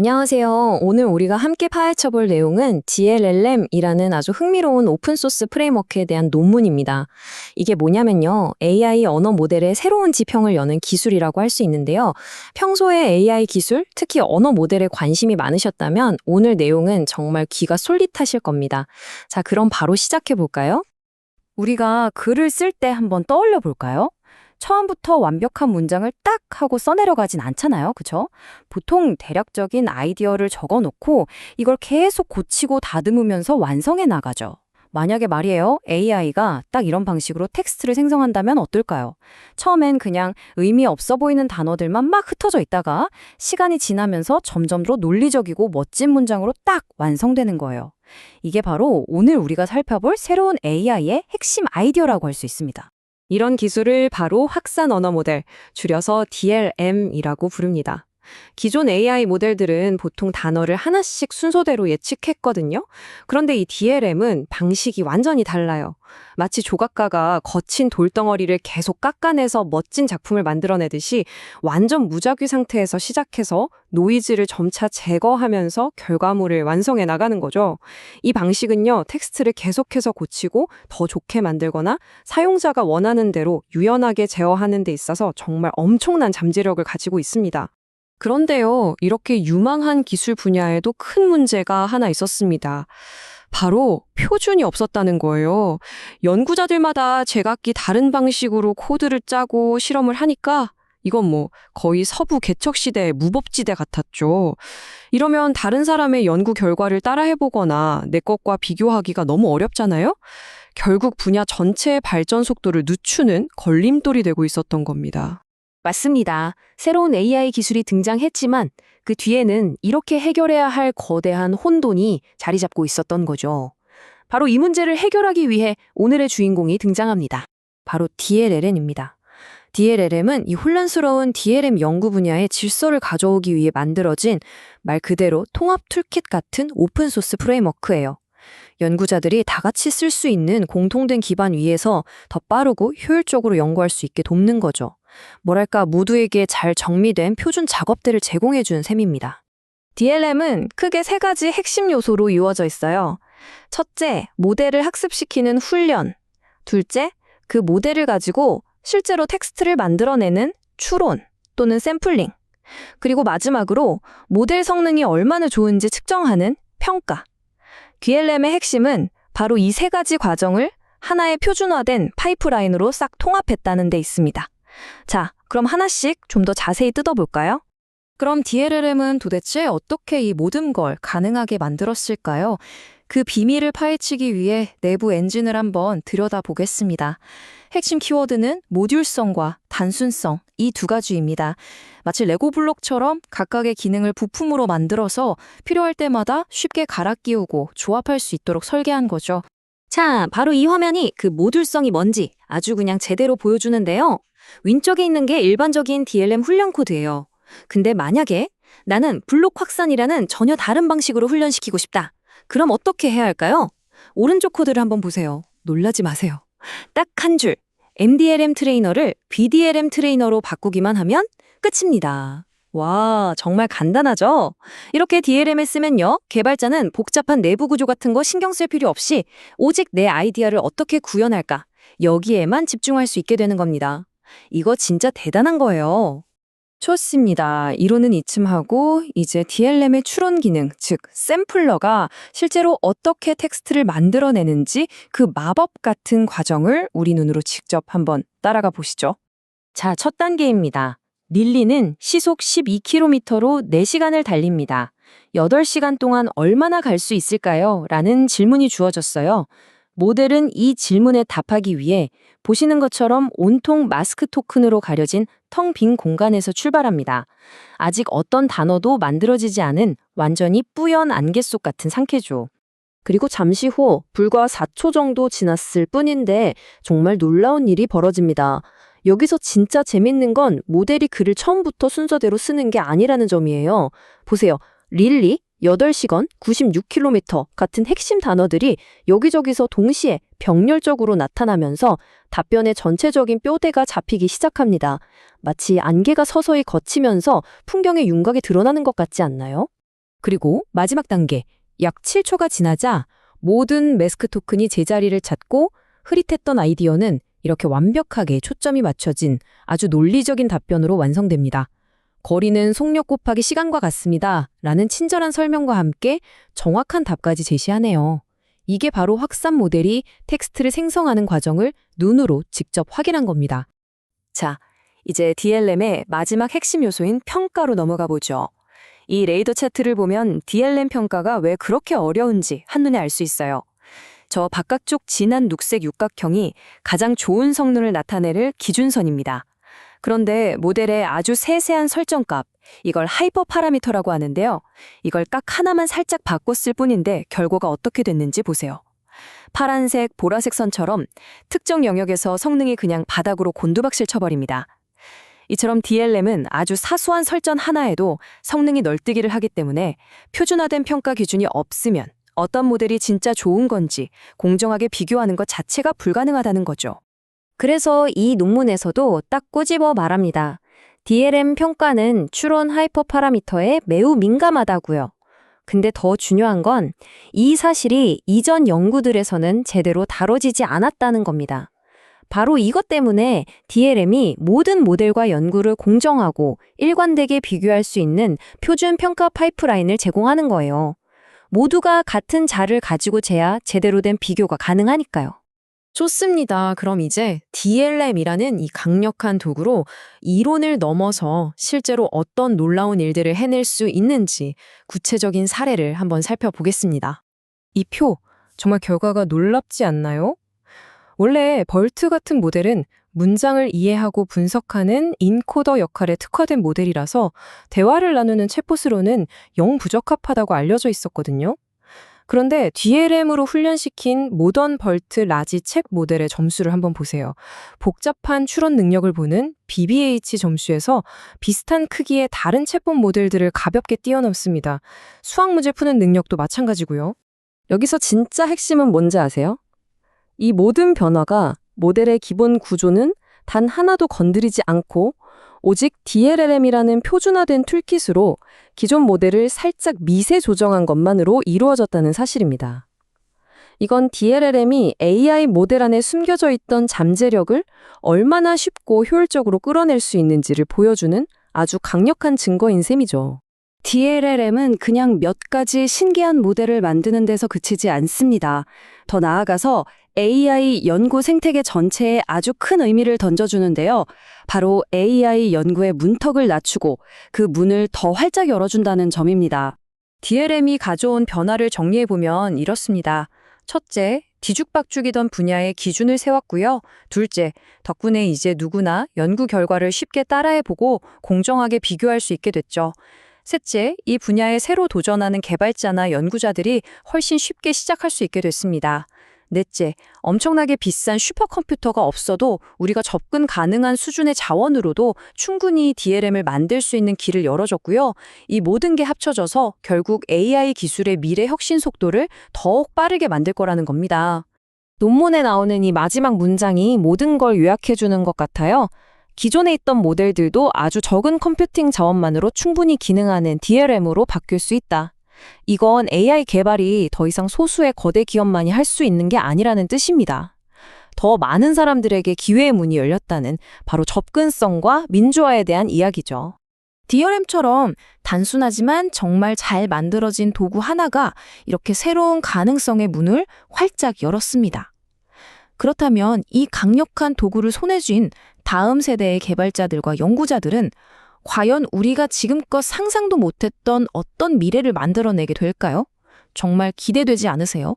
안녕하세요. 오늘 우리가 함께 파헤쳐 볼 내용은 DLLM이라는 아주 흥미로운 오픈소스 프레임워크에 대한 논문입니다. 이게 뭐냐면요. AI 언어 모델의 새로운 지평을 여는 기술이라고 할 수 있는데요. 평소에 AI 기술, 특히 언어 모델에 관심이 많으셨다면 오늘 내용은 정말 귀가 솔깃하실 겁니다. 자, 그럼 바로 시작해 볼까요? 우리가 글을 쓸 때 한번 떠올려 볼까요? 처음부터 완벽한 문장을 딱 하고 써내려가진 않잖아요. 그쵸? 보통 대략적인 아이디어를 적어 놓고 이걸 계속 고치고 다듬으면서 완성해 나가죠. 만약에 말이에요, AI가 딱 이런 방식으로 텍스트를 생성한다면 어떨까요? 처음엔 그냥 의미 없어 보이는 단어들만 막 흩어져 있다가 시간이 지나면서 점점 더 논리적이고 멋진 문장으로 딱 완성되는 거예요. 이게 바로 오늘 우리가 살펴볼 새로운 AI의 핵심 아이디어라고 할 수 있습니다. 이런 기술을 바로 확산 언어 모델, 줄여서 DLM이라고 부릅니다. 기존 AI 모델들은 보통 단어를 하나씩 순서대로 예측했거든요. 그런데 이 DLM은 방식이 완전히 달라요. 마치 조각가가 거친 돌덩어리를 계속 깎아내서 멋진 작품을 만들어내듯이 완전 무작위 상태에서 시작해서 노이즈를 점차 제거하면서 결과물을 완성해 나가는 거죠. 이 방식은요, 텍스트를 계속해서 고치고 더 좋게 만들거나 사용자가 원하는 대로 유연하게 제어하는 데 있어서 정말 엄청난 잠재력을 가지고 있습니다. 그런데요, 이렇게 유망한 기술 분야에도 큰 문제가 하나 있었습니다. 바로 표준이 없었다는 거예요. 연구자들마다 제각기 다른 방식으로 코드를 짜고 실험을 하니까 이건 뭐 거의 서부 개척시대의 무법지대 같았죠. 이러면 다른 사람의 연구 결과를 따라해보거나 내 것과 비교하기가 너무 어렵잖아요? 결국 분야 전체의 발전 속도를 늦추는 걸림돌이 되고 있었던 겁니다. 맞습니다. 새로운 AI 기술이 등장했지만 그 뒤에는 이렇게 해결해야 할 거대한 혼돈이 자리 잡고 있었던 거죠. 바로 이 문제를 해결하기 위해 오늘의 주인공이 등장합니다. 바로 DLLM입니다. DLLM은 이 혼란스러운 DLM 연구 분야의 질서를 가져오기 위해 만들어진 말 그대로 통합 툴킷 같은 오픈소스 프레임워크예요. 연구자들이 다 같이 쓸 수 있는 공통된 기반 위에서 더 빠르고 효율적으로 연구할 수 있게 돕는 거죠. 뭐랄까 모두에게 잘 정리된 표준 작업대를 제공해준 셈입니다. DLM은 크게 세 가지 핵심 요소로 이루어져 있어요. 첫째, 모델을 학습시키는 훈련. 둘째, 그 모델을 가지고 실제로 텍스트를 만들어내는 추론 또는 샘플링. 그리고 마지막으로 모델 성능이 얼마나 좋은지 측정하는 평가. DLM의 핵심은 바로 이 세 가지 과정을 하나의 표준화된 파이프라인으로 싹 통합했다는 데 있습니다. 자, 그럼 하나씩 좀 더 자세히 뜯어볼까요? 그럼 DLLM은 도대체 어떻게 이 모든 걸 가능하게 만들었을까요? 그 비밀을 파헤치기 위해 내부 엔진을 한번 들여다보겠습니다. 핵심 키워드는 모듈성과 단순성, 이 두 가지입니다. 마치 레고 블록처럼 각각의 기능을 부품으로 만들어서 필요할 때마다 쉽게 갈아 끼우고 조합할 수 있도록 설계한 거죠. 자, 바로 이 화면이 그 모듈성이 뭔지 아주 그냥 제대로 보여주는데요. 왼쪽에 있는 게 일반적인 DLM 훈련 코드예요. 근데 만약에 나는 블록 확산이라는 전혀 다른 방식으로 훈련시키고 싶다. 그럼 어떻게 해야 할까요? 오른쪽 코드를 한번 보세요. 놀라지 마세요. 딱 한 줄, MDLM 트레이너를 BDLM 트레이너로 바꾸기만 하면 끝입니다. 와, 정말 간단하죠? 이렇게 DLM을 쓰면요, 개발자는 복잡한 내부 구조 같은 거 신경 쓸 필요 없이 오직 내 아이디어를 어떻게 구현할까? 여기에만 집중할 수 있게 되는 겁니다. 이거 진짜 대단한 거예요. 좋습니다. 이론은 이쯤 하고 이제 DLM의 추론 기능, 즉 샘플러가 실제로 어떻게 텍스트를 만들어내는지 그 마법 같은 과정을 우리 눈으로 직접 한번 따라가 보시죠. 자, 첫 단계입니다. 릴리는 시속 12km로 4시간을 달립니다. 8시간 동안 얼마나 갈 수 있을까요? 라는 질문이 주어졌어요. 모델은 이 질문에 답하기 위해 보시는 것처럼 온통 마스크 토큰으로 가려진 텅 빈 공간에서 출발합니다. 아직 어떤 단어도 만들어지지 않은 완전히 뿌연 안개 속 같은 상태죠. 그리고 잠시 후 불과 4초 정도 지났을 뿐인데 정말 놀라운 일이 벌어집니다. 여기서 진짜 재밌는 건 모델이 글을 처음부터 순서대로 쓰는 게 아니라는 점이에요. 보세요. 릴리, 8시간, 96km 같은 핵심 단어들이 여기저기서 동시에 병렬적으로 나타나면서 답변의 전체적인 뼈대가 잡히기 시작합니다. 마치 안개가 서서히 걷히면서 풍경의 윤곽이 드러나는 것 같지 않나요? 그리고 마지막 단계, 약 7초가 지나자 모든 매스크 토큰이 제자리를 찾고 흐릿했던 아이디어는 이렇게 완벽하게 초점이 맞춰진 아주 논리적인 답변으로 완성됩니다. 거리는 속력 곱하기 시간과 같습니다. 라는 친절한 설명과 함께 정확한 답까지 제시하네요. 이게 바로 확산 모델이 텍스트를 생성하는 과정을 눈으로 직접 확인한 겁니다. 자, 이제 DLM의 마지막 핵심 요소인 평가로 넘어가 보죠. 이 레이더 차트를 보면 DLM 평가가 왜 그렇게 어려운지 한눈에 알 수 있어요. 저 바깥쪽 진한 녹색 육각형이 가장 좋은 성능을 나타낼 기준선입니다. 그런데 모델의 아주 세세한 설정값, 이걸 하이퍼 파라미터라고 하는데요. 이걸 딱 하나만 살짝 바꿨을 뿐인데 결과가 어떻게 됐는지 보세요. 파란색, 보라색 선처럼 특정 영역에서 성능이 그냥 바닥으로 곤두박질 쳐버립니다. 이처럼 DLM은 아주 사소한 설정 하나에도 성능이 널뛰기를 하기 때문에 표준화된 평가 기준이 없으면 어떤 모델이 진짜 좋은 건지 공정하게 비교하는 것 자체가 불가능하다는 거죠. 그래서 이 논문에서도 딱 꼬집어 말합니다. DLM 평가는 추론 하이퍼 파라미터에 매우 민감하다고요. 근데 더 중요한 건 이 사실이 이전 연구들에서는 제대로 다뤄지지 않았다는 겁니다. 바로 이것 때문에 DLM이 모든 모델과 연구를 공정하고 일관되게 비교할 수 있는 표준 평가 파이프라인을 제공하는 거예요. 모두가 같은 자를 가지고 재야 제대로 된 비교가 가능하니까요. 좋습니다. 그럼 이제 DLM이라는 이 강력한 도구로 이론을 넘어서 실제로 어떤 놀라운 일들을 해낼 수 있는지 구체적인 사례를 한번 살펴보겠습니다. 이 표, 정말 결과가 놀랍지 않나요? 원래 벌트 같은 모델은 문장을 이해하고 분석하는 인코더 역할에 특화된 모델이라서 대화를 나누는 챗봇으로는 영 부적합하다고 알려져 있었거든요. 그런데 DLM으로 훈련시킨 모던 벌트 라지 책 모델의 점수를 한번 보세요. 복잡한 추론 능력을 보는 BBH 점수에서 비슷한 크기의 다른 챗봇 모델들을 가볍게 뛰어넘습니다. 수학 문제 푸는 능력도 마찬가지고요. 여기서 진짜 핵심은 뭔지 아세요? 이 모든 변화가 모델의 기본 구조는 단 하나도 건드리지 않고 오직 DLLM이라는 표준화된 툴킷으로 기존 모델을 살짝 미세 조정한 것만으로 이루어졌다는 사실입니다. 이건 DLLM이 AI 모델 안에 숨겨져 있던 잠재력을 얼마나 쉽고 효율적으로 끌어낼 수 있는지를 보여주는 아주 강력한 증거인 셈이죠. DLLM은 그냥 몇 가지 신기한 모델을 만드는 데서 그치지 않습니다. 더 나아가서 AI 연구 생태계 전체에 아주 큰 의미를 던져주는데요. 바로 AI 연구의 문턱을 낮추고 그 문을 더 활짝 열어준다는 점입니다. DLM이 가져온 변화를 정리해보면 이렇습니다. 첫째, 뒤죽박죽이던 분야의 기준을 세웠고요. 둘째, 덕분에 이제 누구나 연구 결과를 쉽게 따라해보고 공정하게 비교할 수 있게 됐죠. 셋째, 이 분야에 새로 도전하는 개발자나 연구자들이 훨씬 쉽게 시작할 수 있게 됐습니다. 넷째, 엄청나게 비싼 슈퍼컴퓨터가 없어도 우리가 접근 가능한 수준의 자원으로도 충분히 DLM을 만들 수 있는 길을 열어줬고요. 이 모든 게 합쳐져서 결국 AI 기술의 미래 혁신 속도를 더욱 빠르게 만들 거라는 겁니다. 논문에 나오는 이 마지막 문장이 모든 걸 요약해주는 것 같아요. 기존에 있던 모델들도 아주 적은 컴퓨팅 자원만으로 충분히 기능하는 DLM으로 바뀔 수 있다. 이건 AI 개발이 더 이상 소수의 거대 기업만이 할 수 있는 게 아니라는 뜻입니다. 더 많은 사람들에게 기회의 문이 열렸다는 바로 접근성과 민주화에 대한 이야기죠. DLM처럼 단순하지만 정말 잘 만들어진 도구 하나가 이렇게 새로운 가능성의 문을 활짝 열었습니다. 그렇다면 이 강력한 도구를 손에 쥔 다음 세대의 개발자들과 연구자들은 과연 우리가 지금껏 상상도 못했던 어떤 미래를 만들어내게 될까요? 정말 기대되지 않으세요?